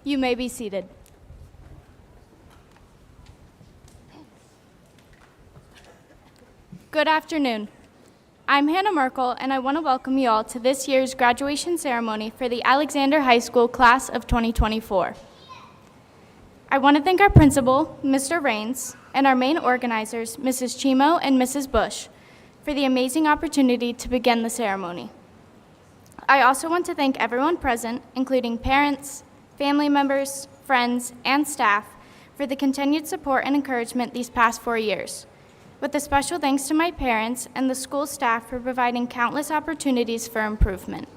You may be seated. Good afternoon. I'm Hannah Merkel, and I want to welcome you all to this year's graduation ceremony for the Alexander High School class of 2024. I want to thank our principal, Mr. Rains, and our main organizers, Mrs. Chimo and Mrs. Bush, for the amazing opportunity to begin the ceremony. I also want to thank everyone present, including parents, family members, friends, and staff, for the continued support and encouragement these past 4 years. With a special thanks to my parents and the school staff for providing countless opportunities for improvement.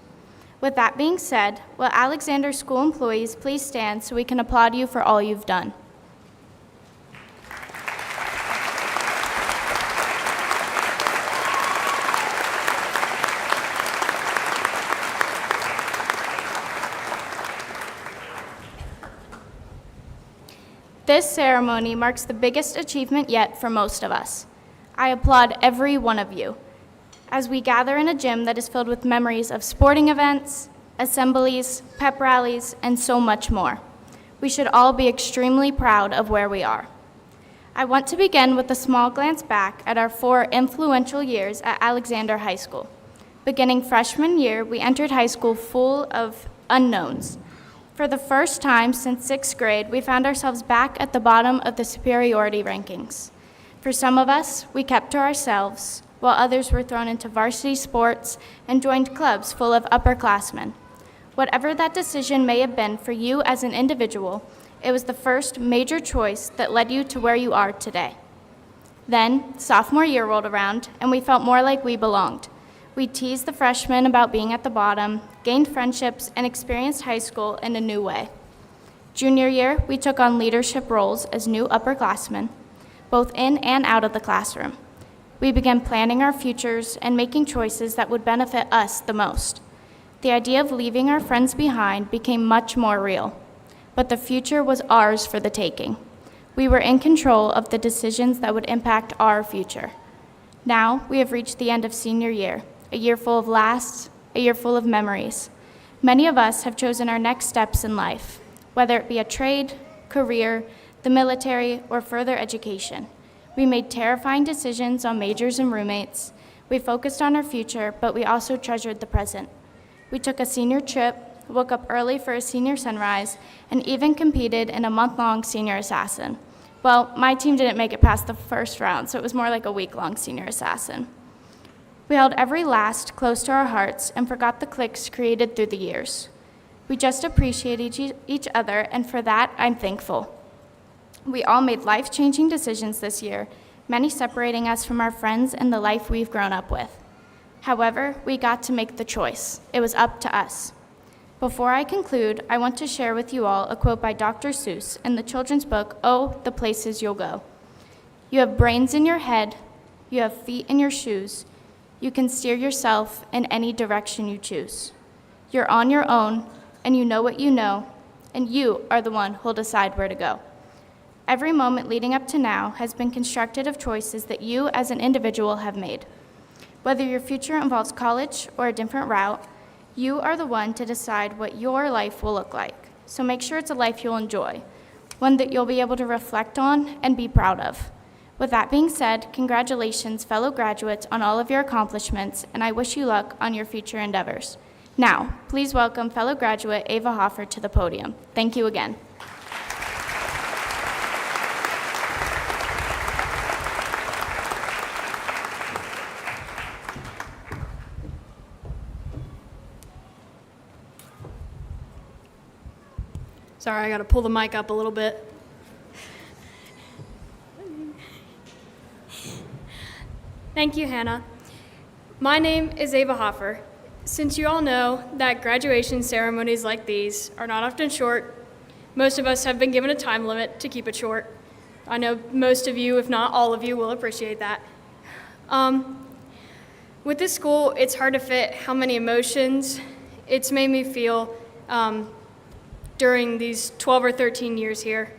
With that being said, will Alexander School employees please stand so we can applaud you for all you've done. This ceremony marks the biggest achievement yet for most of us. I applaud every one of you as we gather in a gym that is filled with memories of sporting events, assemblies, pep rallies, and so much more. We should all be extremely proud of where we are. I want to begin with a small glance back at our 4 influential years at Alexander High School. Beginning freshman year, we entered high school full of unknowns. For the first time since 6th grade, we found ourselves back at the bottom of the superiority rankings. For some of us, we kept to ourselves, while others were thrown into varsity sports and joined clubs full of upperclassmen. Whatever that decision may have been for you as an individual, it was the first major choice that led you to where you are today. Then, sophomore year rolled around, and we felt more like we belonged. We teased the freshmen about being at the bottom, gained friendships, and experienced high school in a new way. Junior year, we took on leadership roles as new upperclassmen, both in and out of the classroom. We began planning our futures and making choices that would benefit us the most. The idea of leaving our friends behind became much more real, but the future was ours for the taking. We were in control of the decisions that would impact our future. Now, we have reached the end of senior year, a year full of lasts, a year full of memories. Many of us have chosen our next steps in life, whether it be a trade, career, the military, or further education. We made terrifying decisions on majors and roommates. We focused on our future, but we also treasured the present. We took a senior trip, woke up early for a senior sunrise, and even competed in a month-long senior assassin. Well, my team didn't make it past the first round, so it was more like a week-long senior assassin. We held every last close to our hearts and forgot the cliques created through the years. We just appreciate each other, and for that, I'm thankful. We all made life-changing decisions this year, many separating us from our friends and the life we've grown up with. However, we got to make the choice. It was up to us. Before I conclude, I want to share with you all a quote by Dr. Seuss in the children's book, Oh, the Places You'll Go. You have brains in your head, you have feet in your shoes, you can steer yourself in any direction you choose. You're on your own, and you know what you know, and you are the one who'll decide where to go. Every moment leading up to now has been constructed of choices that you as an individual have made. Whether your future involves college or a different route, you are the one to decide what your life will look like. So make sure it's a life you'll enjoy, one that you'll be able to reflect on and be proud of. With that being said, congratulations, fellow graduates, on all of your accomplishments, and I wish you luck on your future endeavors. Now, please welcome fellow graduate Ava Hoffer to the podium. Thank you again. Sorry, I gotta pull the mic up a little bit. Thank you, Hannah. My name is Ava Hoffer. Since you all know that graduation ceremonies like these are not often short, most of us have been given a time limit to keep it short. I know most of you, if not all of you, will appreciate that. With this school, it's hard to fit how many emotions it's made me feel during these 12 or 13 years here.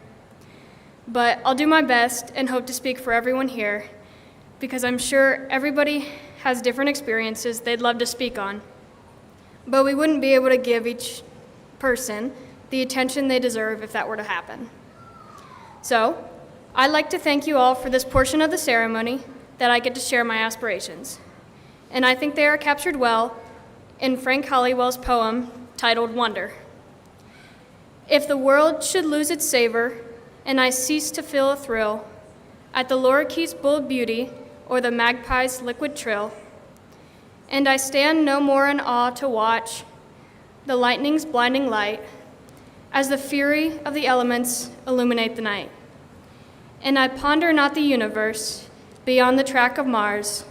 But I'll do my best and hope to speak for everyone here, because I'm sure everybody has different experiences they'd love to speak on. But we wouldn't be able to give each person the attention they deserve if that were to happen. So, I'd like to thank you all for this portion of the ceremony that I get to share my aspirations. And I think they are captured well in Frank Hollywell's poem titled Wonder. If the world should lose its savor, and I cease to feel a thrill at the lorikeet's bold beauty or the magpie's liquid trill, and I stand no more in awe to watch the lightning's blinding light as the fury of the elements illuminate the night, and I ponder not the universe beyond the track of Mars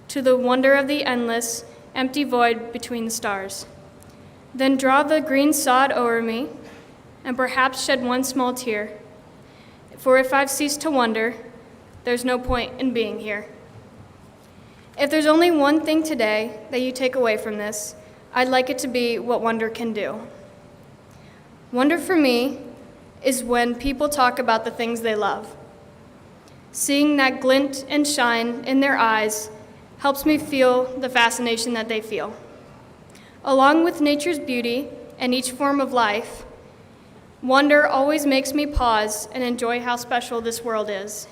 to the wonder of the endless, empty void between the stars. Then draw the green sod o'er me, and perhaps shed one small tear. For if I've ceased to wonder, there's no point in being here. If there's only one thing today that you take away from this, I'd like it to be what wonder can do. Wonder for me is when people talk about the things they love. Seeing that glint and shine in their eyes helps me feel the fascination that they feel. Along with nature's beauty and each form of life, wonder always makes me pause and enjoy how special this world is.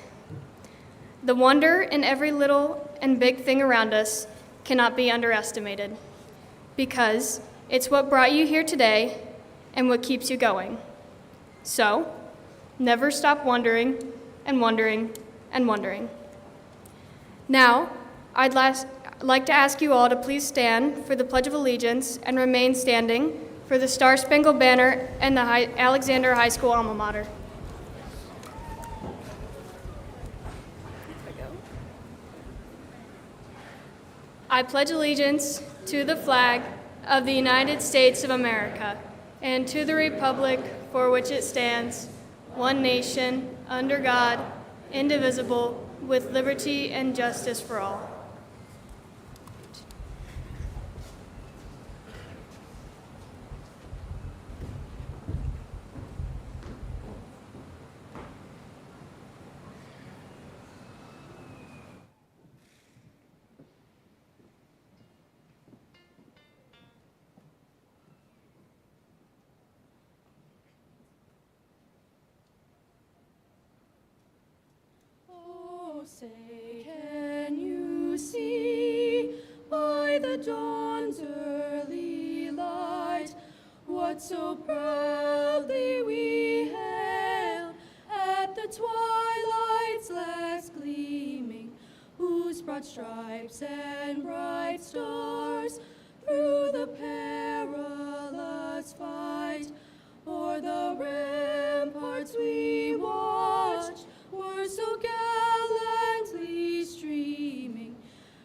The wonder in every little and big thing around us cannot be underestimated, because it's what brought you here today and what keeps you going. So, never stop wondering and wondering and wondering. Now, I'd like to ask you all to please stand for the Pledge of Allegiance and remain standing for the Star-Spangled Banner and the Alexander High School alma mater. I pledge allegiance to the flag of the United States of America and to the republic for which it stands, one nation, under God, indivisible, with liberty and justice for all. Say, can you see by the dawn's early light what so proudly we hail at the twilight's last gleaming, whose broad stripes and bright stars through the perilous fight o'er the ramparts we watched were so gallantly streaming,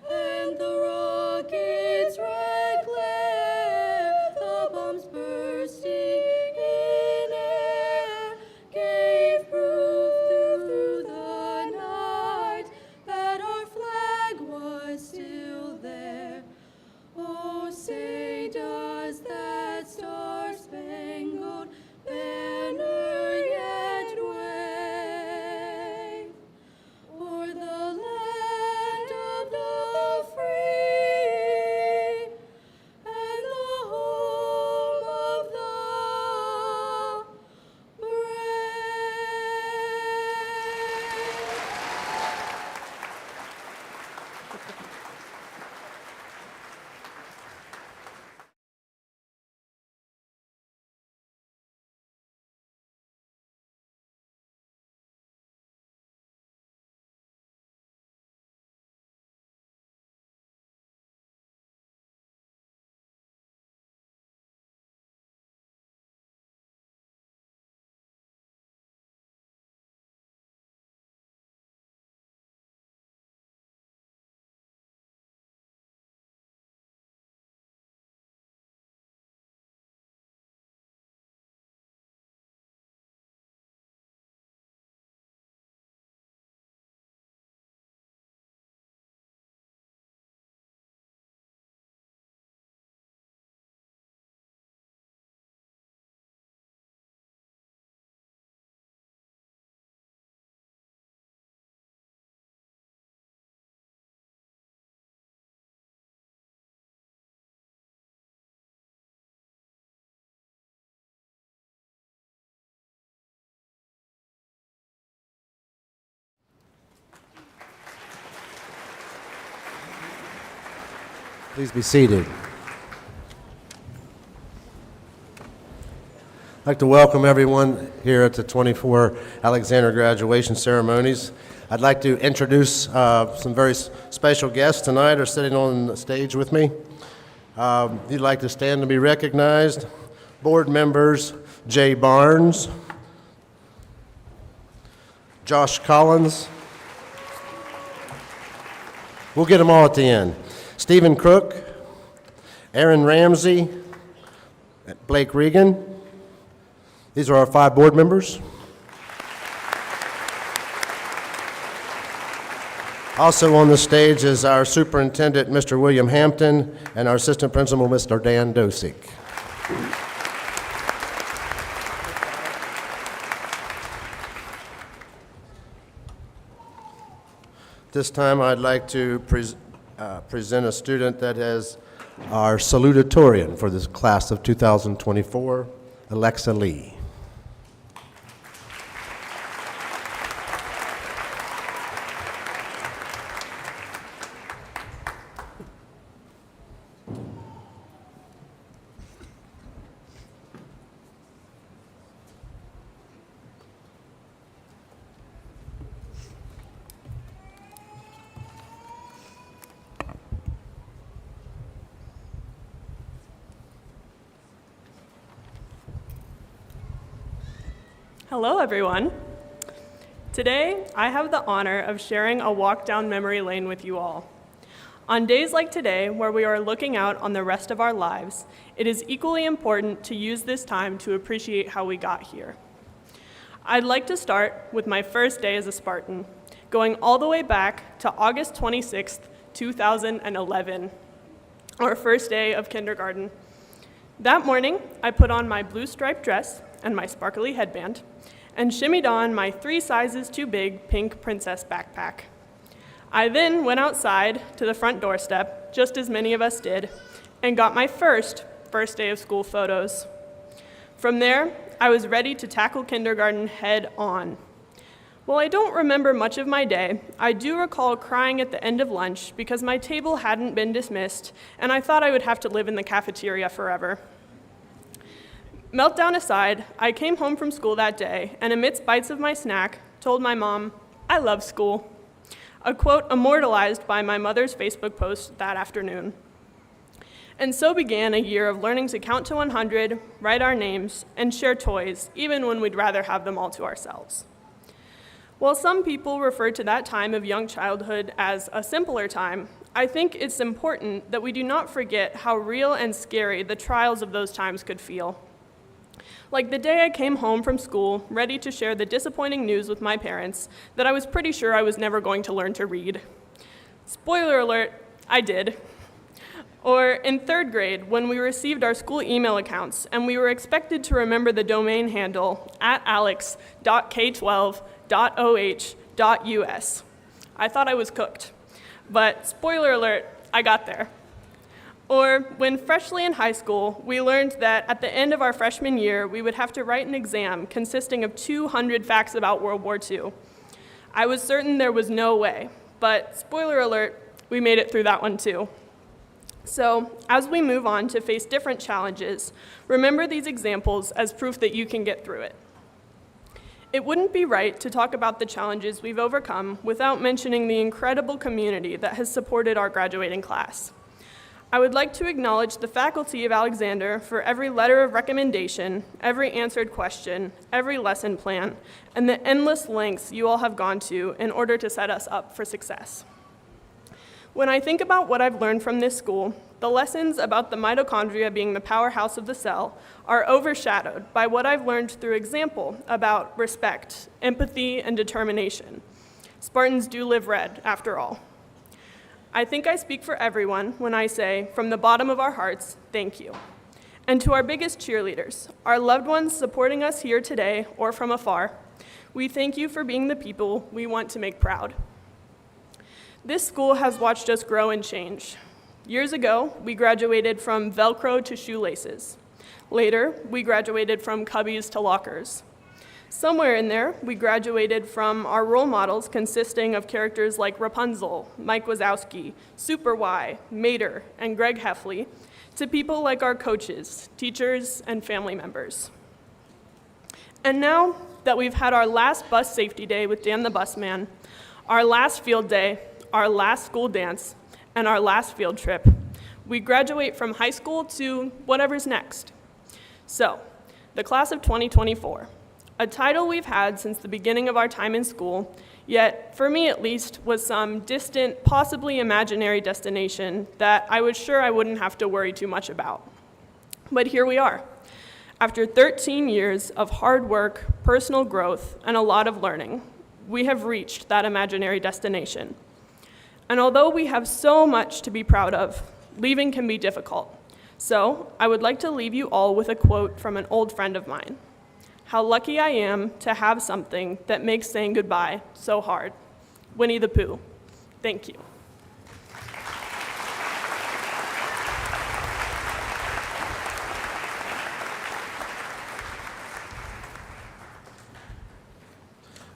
and the rockets' red glare, the bombs bursting in air, gave proof through the night that our flag was still there. Oh, say, does that star-spangled banner yet Please be seated. I'd like to welcome everyone here at the 24 Alexander graduation ceremonies. I'd like to introduce some very special guests tonight are sitting on the stage with me. If you'd like to stand to be recognized, board members Jay Barnes, Josh Collins. We'll get them all at the end. Stephen Crook, Aaron Ramsey, Blake Regan. These are our 5 board members. Also on the stage is our superintendent, Mr. William Hampton, and our assistant principal, Mr. Dan Dosick. This time I'd like to present a student that is our salutatorian for this class of 2024, Alexa Lee. Hello, everyone. Today, I have the honor of sharing a walk down memory lane with you all. On days like today, where we are looking out on the rest of our lives, it is equally important to use this time to appreciate how we got here. I'd like to start with my first day as a Spartan, going all the way back to August 26th, 2011, our first day of kindergarten. That morning, I put on my blue striped dress and my sparkly headband, and shimmied on my 3 sizes too big pink princess backpack. I then went outside to the front doorstep, just as many of us did, and got my first day of school photos. From there, I was ready to tackle kindergarten head on. While I don't remember much of my day, I do recall crying at the end of lunch because my table hadn't been dismissed, and I thought I would have to live in the cafeteria forever. Meltdown aside, I came home from school that day, and amidst bites of my snack, told my mom, "I love school," a quote immortalized by my mother's Facebook post that afternoon. And so began a year of learning to count to 100, write our names, and share toys, even when we'd rather have them all to ourselves. While some people refer to that time of young childhood as a simpler time, I think it's important that we do not forget how real and scary the trials of those times could feel. Like the day I came home from school, ready to share the disappointing news with my parents that I was pretty sure I was never going to learn to read. Spoiler alert, I did. Or in 3rd grade, when we received our school email accounts and we were expected to remember the domain handle @alex.k12.oh.us. I thought I was cooked, but spoiler alert, I got there. Or when freshly in high school, we learned that at the end of our freshman year, we would have to write an exam consisting of 200 facts about World War II. I was certain there was no way, but spoiler alert, we made it through that one too. So, as we move on to face different challenges, remember these examples as proof that you can get through it. It wouldn't be right to talk about the challenges we've overcome without mentioning the incredible community that has supported our graduating class. I would like to acknowledge the faculty of Alexander for every letter of recommendation, every answered question, every lesson plan, and the endless lengths you all have gone to in order to set us up for success. When I think about what I've learned from this school, the lessons about the mitochondria being the powerhouse of the cell are overshadowed by what I've learned through example about respect, empathy, and determination. Spartans do live red, after all. I think I speak for everyone when I say, from the bottom of our hearts, thank you. And to our biggest cheerleaders, our loved ones supporting us here today or from afar, we thank you for being the people we want to make proud. This school has watched us grow and change. Years ago, we graduated from Velcro to shoelaces. Later, we graduated from cubbies to lockers. Somewhere in there, we graduated from our role models consisting of characters like Rapunzel, Mike Wazowski, Super Y, Mater, and Greg Heffley, to people like our coaches, teachers, and family members. And now that we've had our last bus safety day with Dan the Busman, our last field day, our last school dance, and our last field trip, we graduate from high school to whatever's next. So, the class of 2024, a title we've had since the beginning of our time in school, yet, for me at least, was some distant, possibly imaginary destination that I was sure I wouldn't have to worry too much about. But here we are. After 13 years of hard work, personal growth, and a lot of learning, we have reached that imaginary destination. And although we have so much to be proud of, leaving can be difficult. So I would like to leave you all with a quote from an old friend of mine. How lucky I am to have something that makes saying goodbye so hard. Winnie the Pooh. Thank you.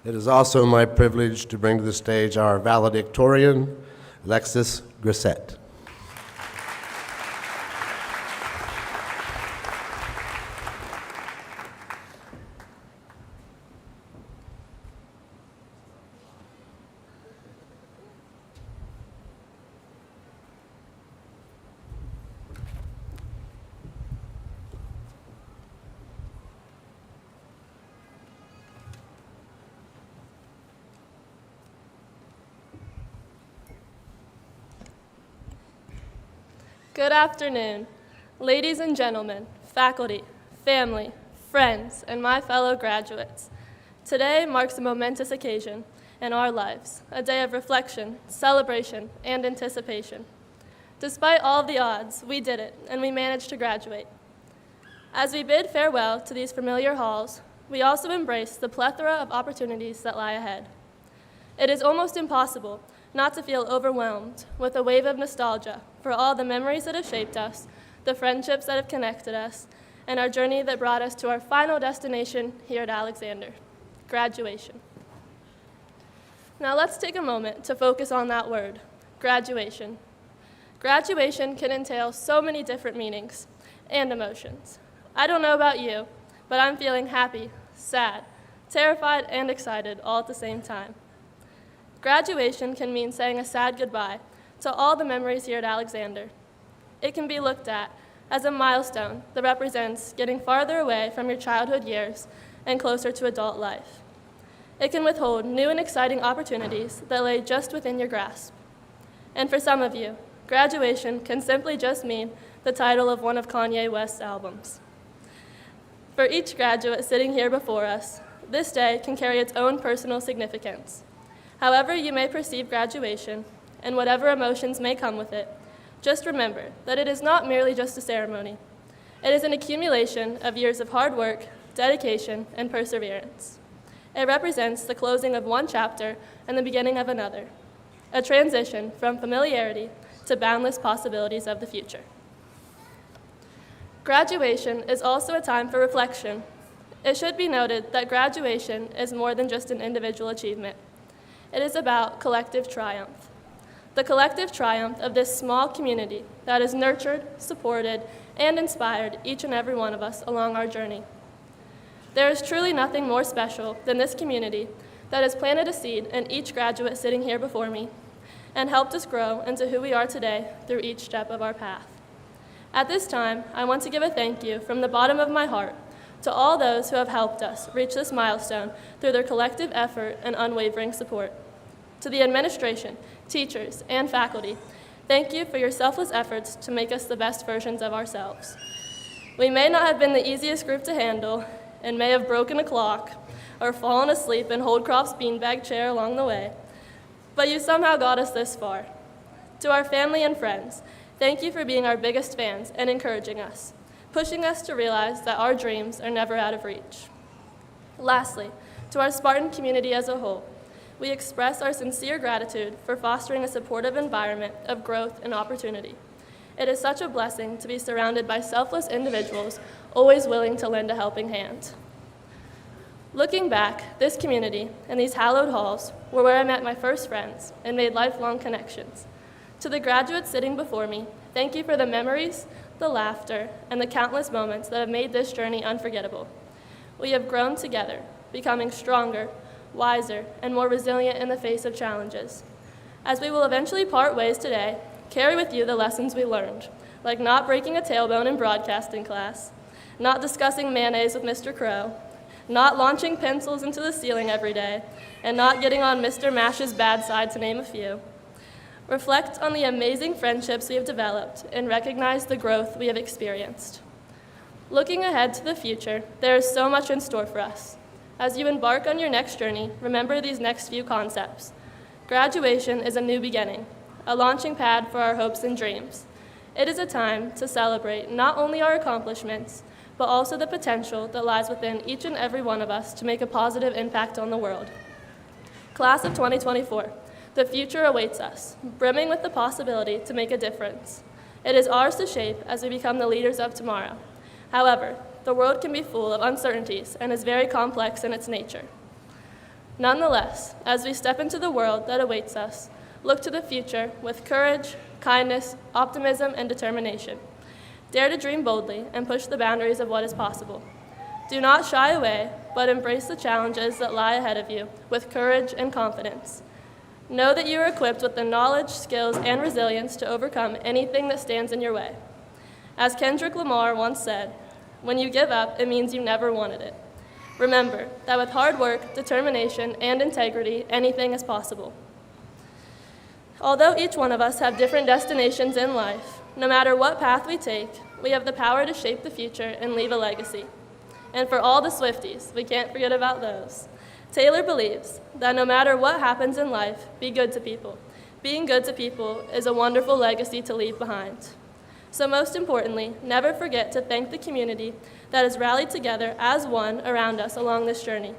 It is also my privilege to bring to the stage our valedictorian, Alexis Grissett. Good afternoon, ladies and gentlemen, faculty, family, friends, and my fellow graduates. Today marks a momentous occasion in our lives, a day of reflection, celebration, and anticipation. Despite all of the odds, we did it, and we managed to graduate. As we bid farewell to these familiar halls, we also embrace the plethora of opportunities that lie ahead. It is almost impossible not to feel overwhelmed with a wave of nostalgia for all the memories that have shaped us, the friendships that have connected us, and our journey that brought us to our final destination here at Alexander, graduation. Now let's take a moment to focus on that word, graduation. Graduation can entail so many different meanings and emotions. I don't know about you, but I'm feeling happy, sad, terrified, and excited all at the same time. Graduation can mean saying a sad goodbye to all the memories here at Alexander. It can be looked at as a milestone that represents getting farther away from your childhood years and closer to adult life. It can withhold new and exciting opportunities that lay just within your grasp. And for some of you, graduation can simply just mean the title of one of Kanye West's albums. For each graduate sitting here before us, this day can carry its own personal significance. However you may perceive graduation, and whatever emotions may come with it, just remember that it is not merely just a ceremony. It is an accumulation of years of hard work, dedication, and perseverance. It represents the closing of one chapter and the beginning of another, a transition from familiarity to boundless possibilities of the future. Graduation is also a time for reflection. It should be noted that graduation is more than just an individual achievement. It is about collective triumph. The collective triumph of this small community that has nurtured, supported, and inspired each and every one of us along our journey. There is truly nothing more special than this community that has planted a seed in each graduate sitting here before me and helped us grow into who we are today through each step of our path. At this time, I want to give a thank you from the bottom of my heart to all those who have helped us reach this milestone through their collective effort and unwavering support. To the administration, teachers, and faculty, thank you for your selfless efforts to make us the best versions of ourselves. We may not have been the easiest group to handle and may have broken a clock or fallen asleep in Holdcroft's beanbag chair along the way, but you somehow got us this far. To our family and friends, thank you for being our biggest fans and encouraging us, pushing us to realize that our dreams are never out of reach. Lastly, to our Spartan community as a whole, we express our sincere gratitude for fostering a supportive environment of growth and opportunity. It is such a blessing to be surrounded by selfless individuals always willing to lend a helping hand. Looking back, this community and these hallowed halls were where I met my first friends and made lifelong connections. To the graduates sitting before me, thank you for the memories, the laughter, and the countless moments that have made this journey unforgettable. We have grown together, becoming stronger, wiser, and more resilient in the face of challenges. As we will eventually part ways today, carry with you the lessons we learned, like not breaking a tailbone in broadcasting class, not discussing mayonnaise with Mr. Crow, not launching pencils into the ceiling every day, and not getting on Mr. Mash's bad side, to name a few. Reflect on the amazing friendships we have developed and recognize the growth we have experienced. Looking ahead to the future, there is so much in store for us. As you embark on your next journey, remember these next few concepts. Graduation is a new beginning, a launching pad for our hopes and dreams. It is a time to celebrate not only our accomplishments, but also the potential that lies within each and every one of us to make a positive impact on the world. Class of 2024, the future awaits us, brimming with the possibility to make a difference. It is ours to shape as we become the leaders of tomorrow. However, the world can be full of uncertainties and is very complex in its nature. Nonetheless, as we step into the world that awaits us, look to the future with courage, kindness, optimism, and determination. Dare to dream boldly and push the boundaries of what is possible. Do not shy away, but embrace the challenges that lie ahead of you with courage and confidence. Know that you are equipped with the knowledge, skills, and resilience to overcome anything that stands in your way. As Kendrick Lamar once said, "When you give up, it means you never wanted it." Remember that with hard work, determination, and integrity, anything is possible. Although each one of us have different destinations in life, no matter what path we take, we have the power to shape the future and leave a legacy. And for all the Swifties, we can't forget about those. Taylor believes that no matter what happens in life, be good to people. Being good to people is a wonderful legacy to leave behind. So most importantly, never forget to thank the community that has rallied together as one around us along this journey.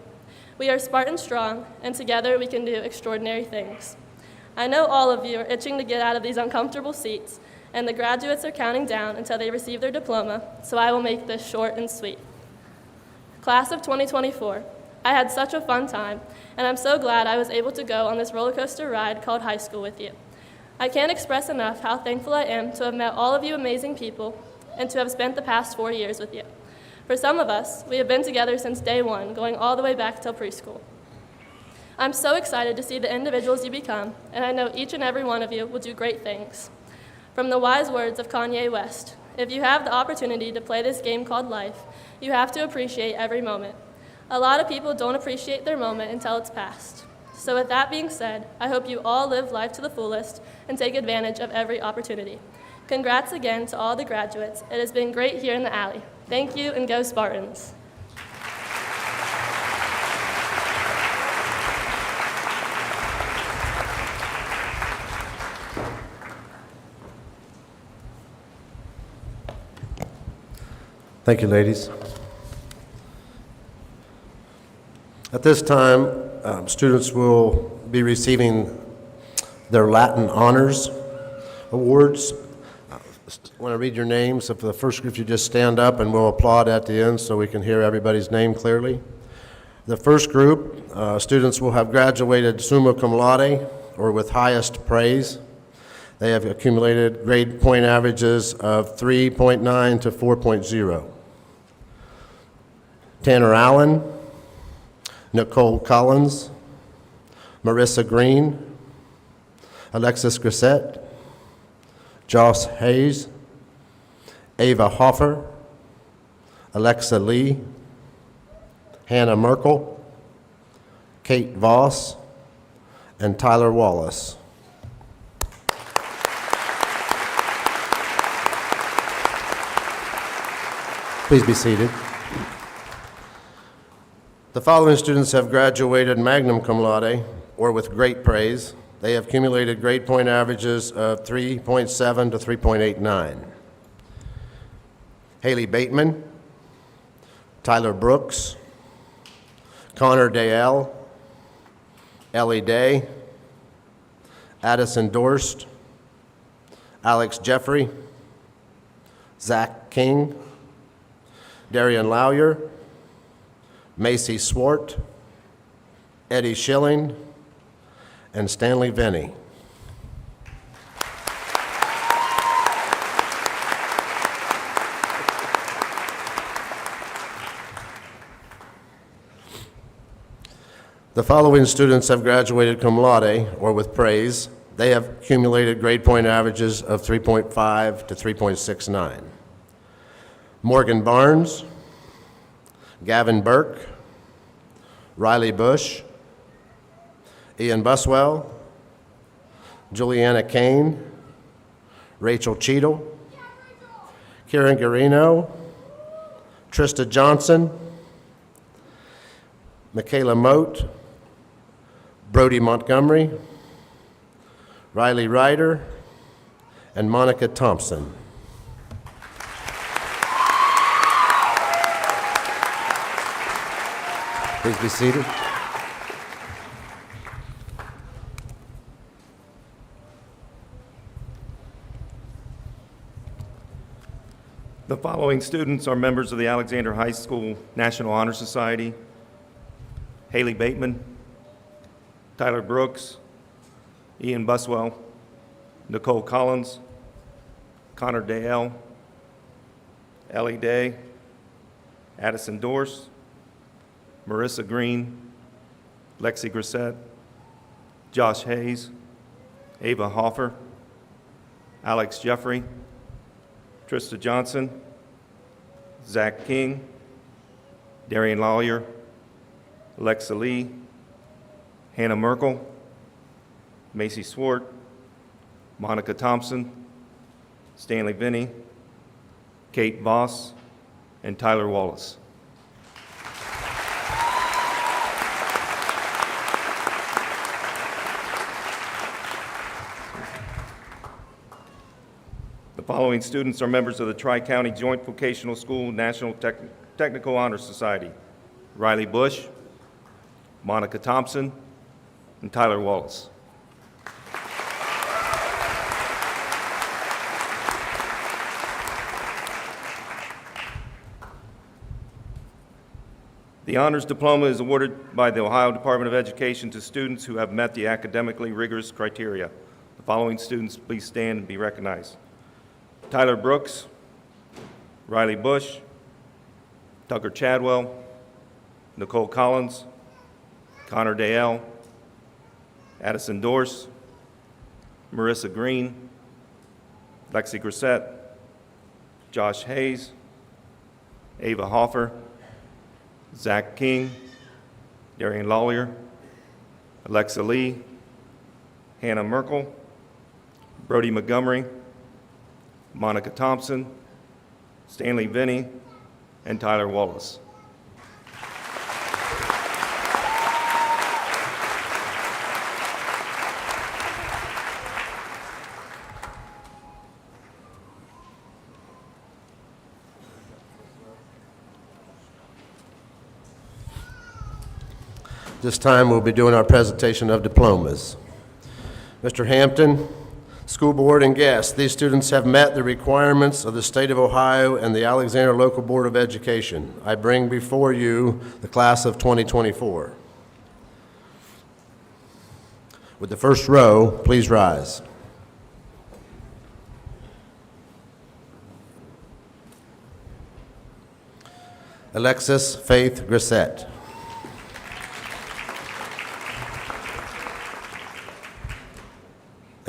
We are Spartan strong, and together we can do extraordinary things. I know all of you are itching to get out of these uncomfortable seats, and the graduates are counting down until they receive their diploma, so I will make this short and sweet. Class of 2024, I had such a fun time, and I'm so glad I was able to go on this roller coaster ride called high school with you. I can't express enough how thankful I am to have met all of you amazing people and to have spent the past 4 years with you. For some of us, we have been together since day one, going all the way back till preschool. I'm so excited to see the individuals you become, and I know each and every one of you will do great things. From the wise words of Kanye West, if you have the opportunity to play this game called life, you have to appreciate every moment. A lot of people don't appreciate their moment until it's past. So with that being said, I hope you all live life to the fullest and take advantage of every opportunity. Congrats again to all the graduates. It has been great here in the alley. Thank you, and go Spartans. Thank you, ladies. At this time, students will be receiving their Latin Honors Awards. I want to read your names. So for the first group, you just stand up and we'll applaud at the end so we can hear everybody's name clearly. The first group, students will have graduated summa cum laude, or with highest praise. They have accumulated grade point averages of 3.9 to 4.0. Tanner Allen, Nicole Collins, Marissa Green, Alexis Grissett, Joss Hayes, Ava Hoffer, Alexa Lee, Hannah Merkel, Kate Voss, and Tyler Wallace. Please be seated. The following students have graduated magna cum laude, or with great praise. They have accumulated grade point averages of 3.7 to 3.89. Haley Bateman, Tyler Brooks, Connor Dayell, Ellie Day, Addison Dorst, Alex Jeffrey, Zach King, Darian Lawyer, Macy Swart, Eddie Schilling, and Stanley Venny. The following students have graduated cum laude or with praise. They have accumulated grade point averages of 3.5 to 3.69. Morgan Barnes, Gavin Burke, Riley Bush, Ian Buswell, Juliana Kane, Rachel Cheadle, Karen Garino, Trista Johnson, Michaela Moat, Brody Montgomery, Riley Ryder, and Monica Thompson. Please be seated. The following students are members of the Alexander High School National Honor Society: Haley Bateman, Tyler Brooks, Ian Buswell, Nicole Collins, Connor Dale, Ellie Day, Addison Dorse, Marissa Green, Lexi Grissett, Josh Hayes, Ava Hoffer, Alex Jeffrey, Trista Johnson, Zach King, Darian Lawyer, Alexa Lee, Hannah Merkel, Macy Swart, Monica Thompson, Stanley Venny, Kate Voss, and Tyler Wallace. The following students are members of the Tri-County Joint Vocational School National Technical Honor Society: Riley Bush, Monica Thompson, and Tyler Wallace. The honors diploma is awarded by the Ohio Department of Education to students who have met the academically rigorous criteria. The following students please stand and be recognized: Tyler Brooks, Riley Bush, Tucker Chadwell, Nicole Collins, Connor Dale, Addison Dorse, Marissa Green, Lexi Grissett, Josh Hayes, Ava Hoffer, Zach King, Darian Lawyer, Alexa Lee, Hannah Merkel, Brody Montgomery, Monica Thompson, Stanley Venny, and Tyler Wallace. This time we'll be doing our presentation of diplomas. Mr. Hampton, school board, and guests, these students have met the requirements of the state of Ohio and the Alexander Local Board of Education. I bring before you the class of 2024. With the first row, please rise. Alexis Faith Grissett.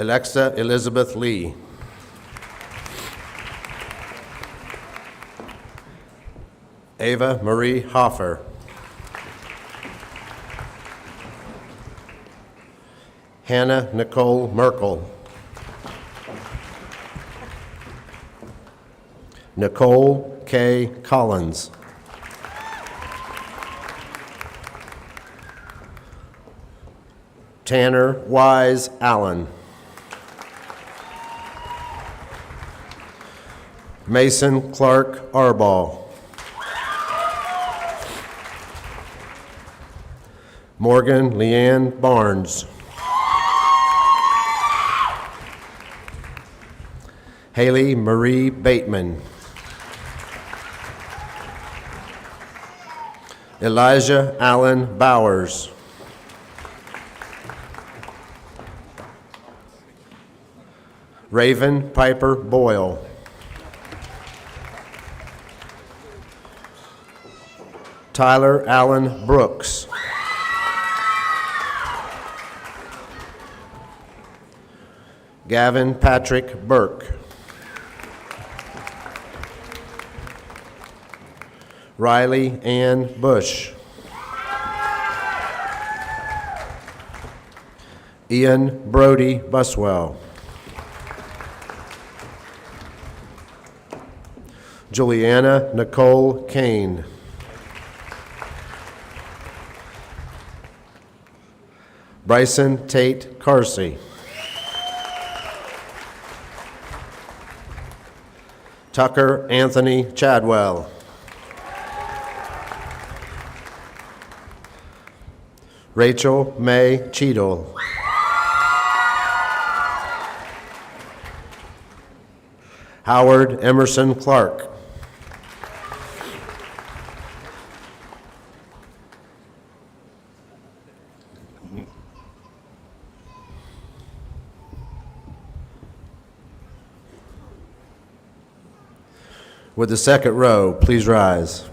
Alexa Elizabeth Lee. Ava Marie Hoffer. Hannah Nicole Merkel. Nicole K. Collins. Tanner Wise Allen. Mason Clark Arbaugh. Morgan Leanne Barnes. Haley Marie Bateman. Elijah Allen Bowers. Raven Piper Boyle. Tyler Allen Brooks. Gavin Patrick Burke. Riley Ann Bush. Ian Brody Buswell. Juliana Nicole Kane. Bryson Tate Carsey. Tucker Anthony Chadwell. Rachel May Cheadle. Howard Emerson Clark. With the second row, please rise.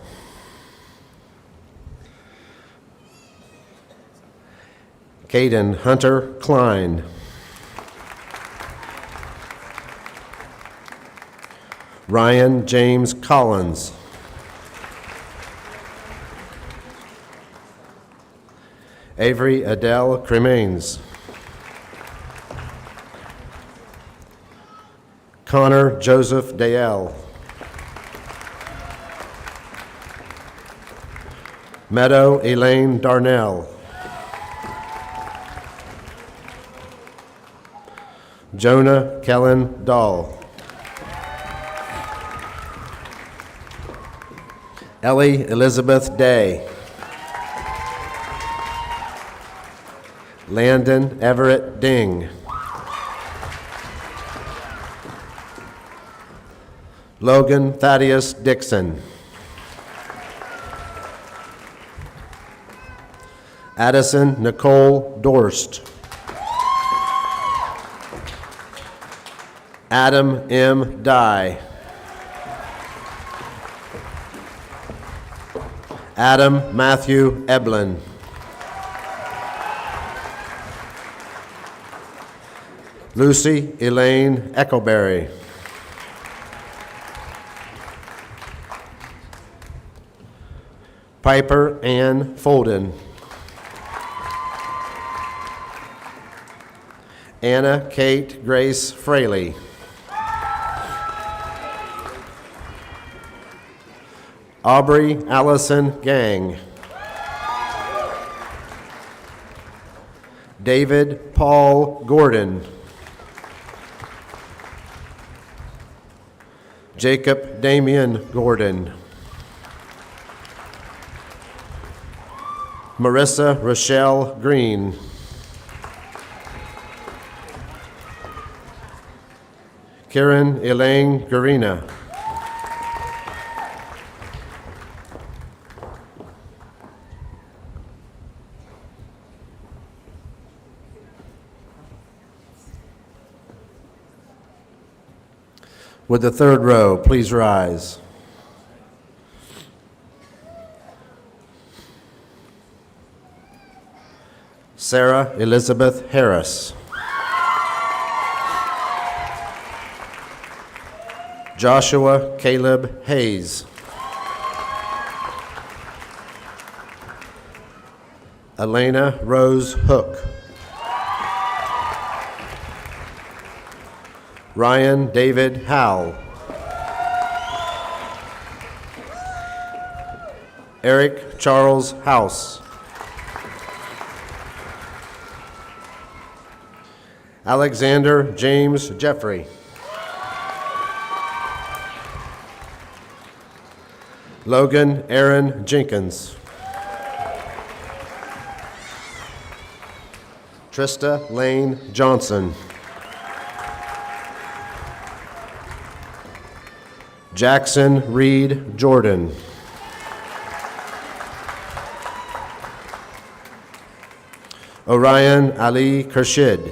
Caden Hunter Klein. Ryan James Collins. Avery Adele Cremains. Connor Joseph Dale. Meadow Elaine Darnell. Jonah Kellen Dahl. Ellie Elizabeth Day. Landon Everett Ding. Logan Thaddeus Dixon. Addison Nicole Dorst. Adam M. Dye. Adam Matthew Eblin. Lucy Elaine Echoberry. Piper Ann Folden. Anna Kate Grace Fraley. Aubrey Allison Gang. David Paul Gordon. Jacob Damian Gordon. Marissa Rochelle Green. Karen Elaine Garina. With the third row, please rise. Sarah Elizabeth Harris. Joshua Caleb Hayes. Elena Rose Hook. Ryan David Howell. Eric Charles House. Alexander James Jeffrey. Logan Aaron Jenkins. Trista Lane Johnson. Jackson Reed Jordan. Orion Ali Kershid.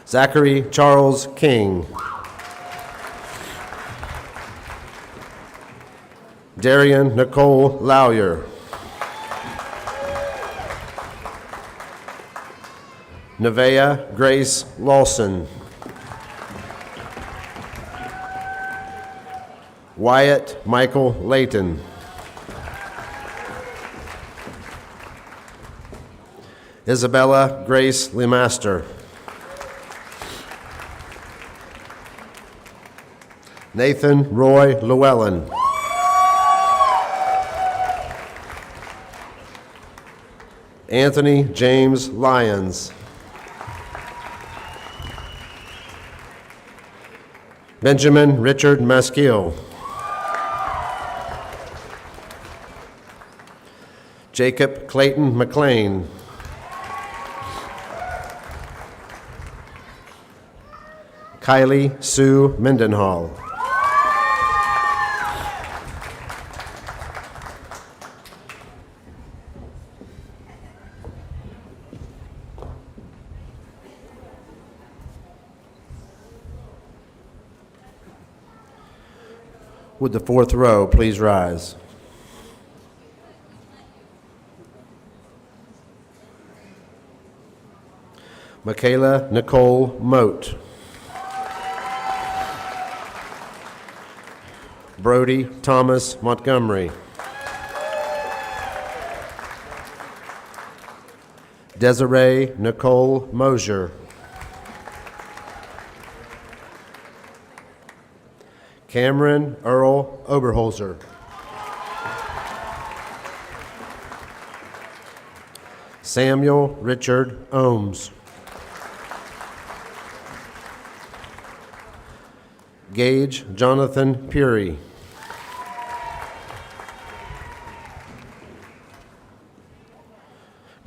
Zachary Charles King. Darian Nicole Lawyer. Nevaeh Grace Lawson. Wyatt Michael Layton. Isabella Grace Lemaster. Nathan Roy Llewellyn. Anthony James Lyons. Benjamin Richard Maskill. Jacob Clayton McLean. Kylie Sue Mendenhall. Would the fourth row please rise? Michaela Nicole Moat. Brody Thomas Montgomery. Desiree Nicole Mosier. Cameron Earl Oberholzer. Samuel Richard Ohms. Gage Jonathan Peary.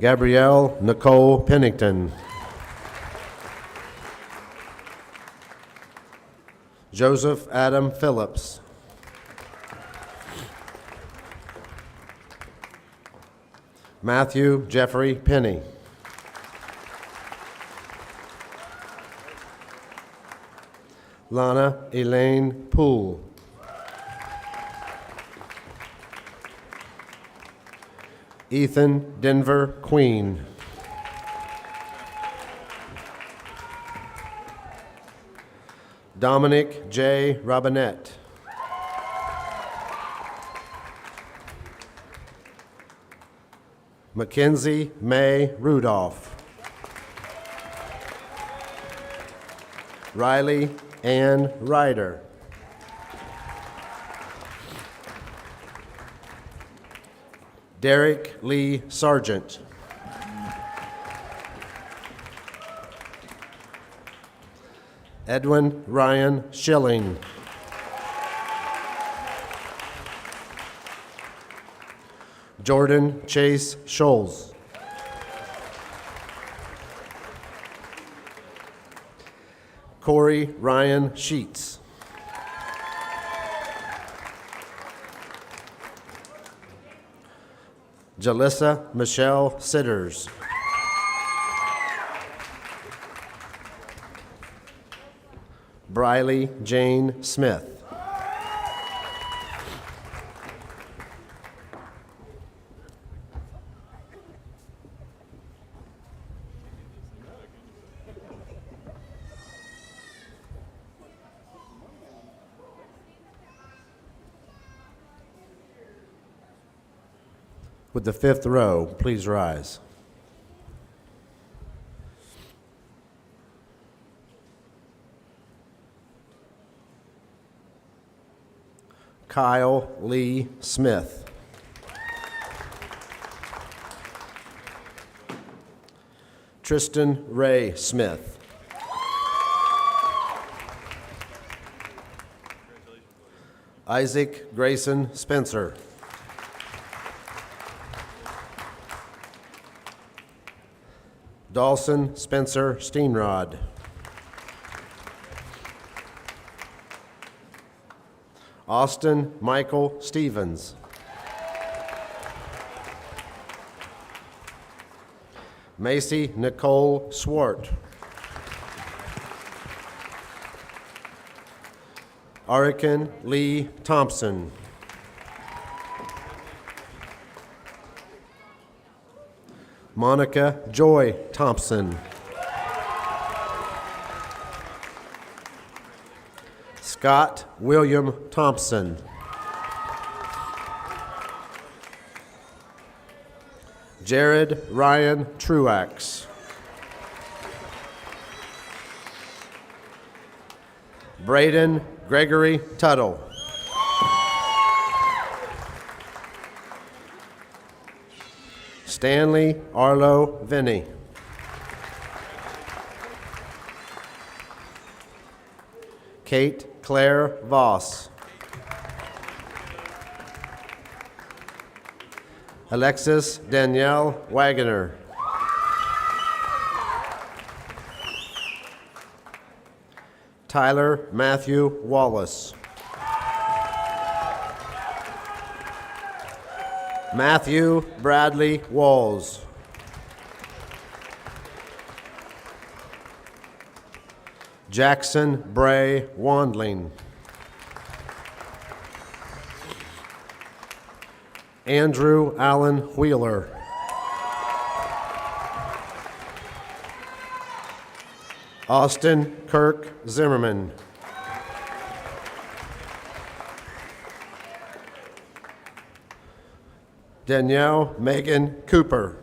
Gabrielle Nicole Pennington. Joseph Adam Phillips. Matthew Jeffrey Penny. Lana Elaine Poole. Ethan Denver Queen. Dominic J. Robinette. Mackenzie May Rudolph. Riley Ann Ryder. Derek Lee Sargent. Edwin Ryan Schilling. Jordan Chase Scholes. Corey Ryan Sheets. Jalissa Michelle Sitters. Briley Jane Smith. Would the fifth row please rise? Kyle Lee Smith. Tristan Ray Smith. Isaac Grayson Spencer. Dawson Spencer Steenrod. Austin Michael Stevens. Macy Nicole Swart. Arikan Lee Thompson. Monica Joy Thompson. Scott William Thompson. Jared Ryan Truax. Braden Gregory Tuttle. Stanley Arlo Vinny. Kate Claire Voss. Alexis Danielle Wagoner. Tyler Matthew Wallace. Matthew Bradley Walls. Jackson Bray Wandling. Andrew Allen Wheeler. Austin Kirk Zimmerman. Danielle Megan Cooper.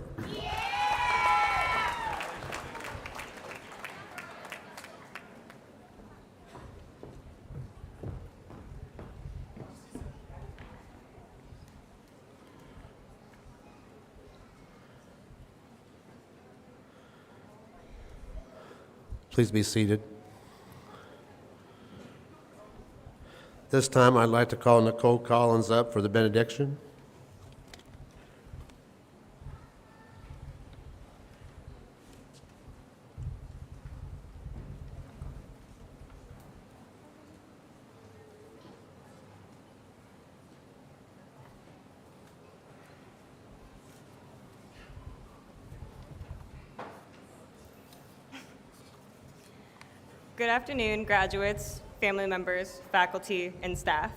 Please be seated. This time I'd like to call Nicole Collins up for the benediction. Good afternoon, graduates, family members, faculty, and staff.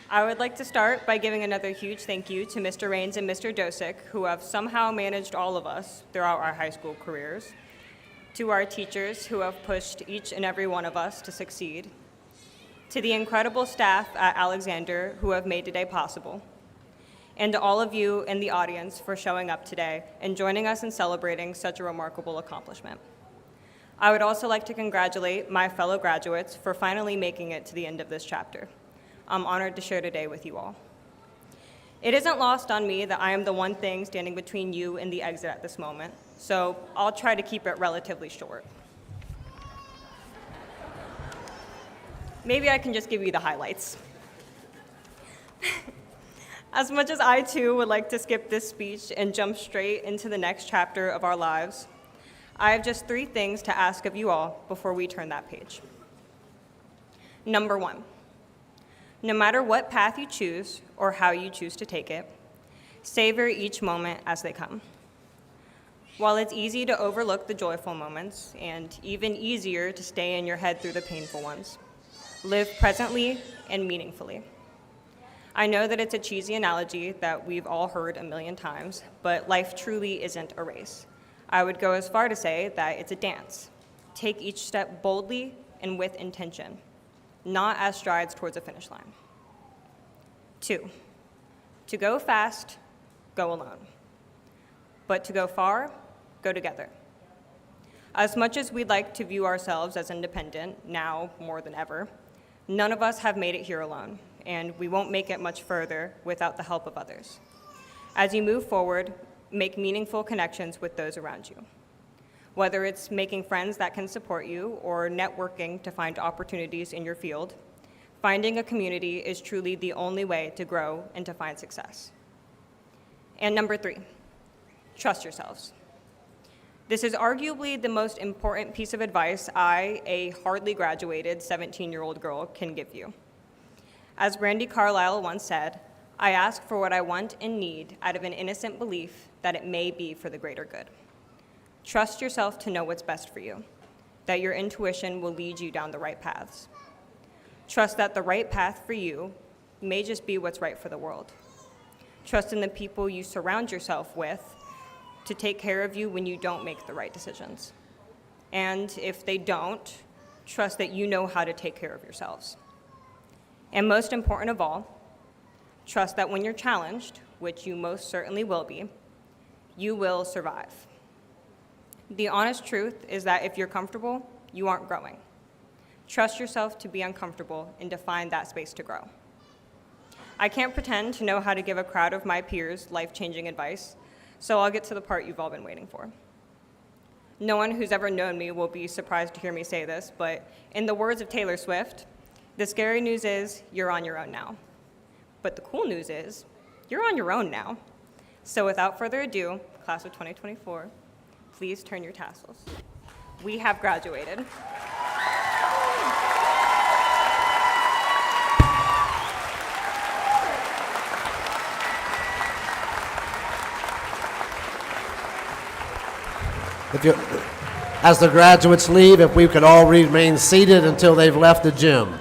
I would like to start by giving another huge thank you to Mr. Raines and Mr. Dosick, who have somehow managed all of us throughout our high school careers, to our teachers who have pushed each and every one of us to succeed, to the incredible staff at Alexander who have made today possible, and to all of you in the audience for showing up today and joining us in celebrating such a remarkable accomplishment. I would also like to congratulate my fellow graduates for finally making it to the end of this chapter. I'm honored to share today with you all. It isn't lost on me that I am the one thing standing between you and the exit at this moment, so I'll try to keep it relatively short. Maybe I can just give you the highlights. As much as I too would like to skip this speech and jump straight into the next chapter of our lives, I have just 3 things to ask of you all before we turn that page. Number 1, no matter what path you choose or how you choose to take it, savor each moment as they come. While it's easy to overlook the joyful moments and even easier to stay in your head through the painful ones, live presently and meaningfully. I know that it's a cheesy analogy that we've all heard a million times, but life truly isn't a race. I would go as far to say that it's a dance. Take each step boldly and with intention, not as strides towards a finish line. 2, to go fast, go alone. But to go far, go together. As much as we'd like to view ourselves as independent, now more than ever, none of us have made it here alone, and we won't make it much further without the help of others. As you move forward, make meaningful connections with those around you. Whether it's making friends that can support you or networking to find opportunities in your field, finding a community is truly the only way to grow and to find success. And number 3, trust yourselves. This is arguably the most important piece of advice I, a hardly graduated 17-year-old girl, can give you. As Brandy Carlisle once said, I ask for what I want and need out of an innocent belief that it may be for the greater good. Trust yourself to know what's best for you, that your intuition will lead you down the right paths. Trust that the right path for you may just be what's right for the world. Trust in the people you surround yourself with to take care of you when you don't make the right decisions. And if they don't, trust that you know how to take care of yourselves. And most important of all, trust that when you're challenged, which you most certainly will be, you will survive. The honest truth is that if you're comfortable, you aren't growing. Trust yourself to be uncomfortable and to find that space to grow. I can't pretend to know how to give a crowd of my peers life-changing advice, so I'll get to the part you've all been waiting for. No one who's ever known me will be surprised to hear me say this, but in the words of Taylor Swift, the scary news is you're on your own now. But the cool news is you're on your own now. So without further ado, class of 2024, please turn your tassels. We have graduated. As the graduates leave, if we could all remain seated until they've left the gym.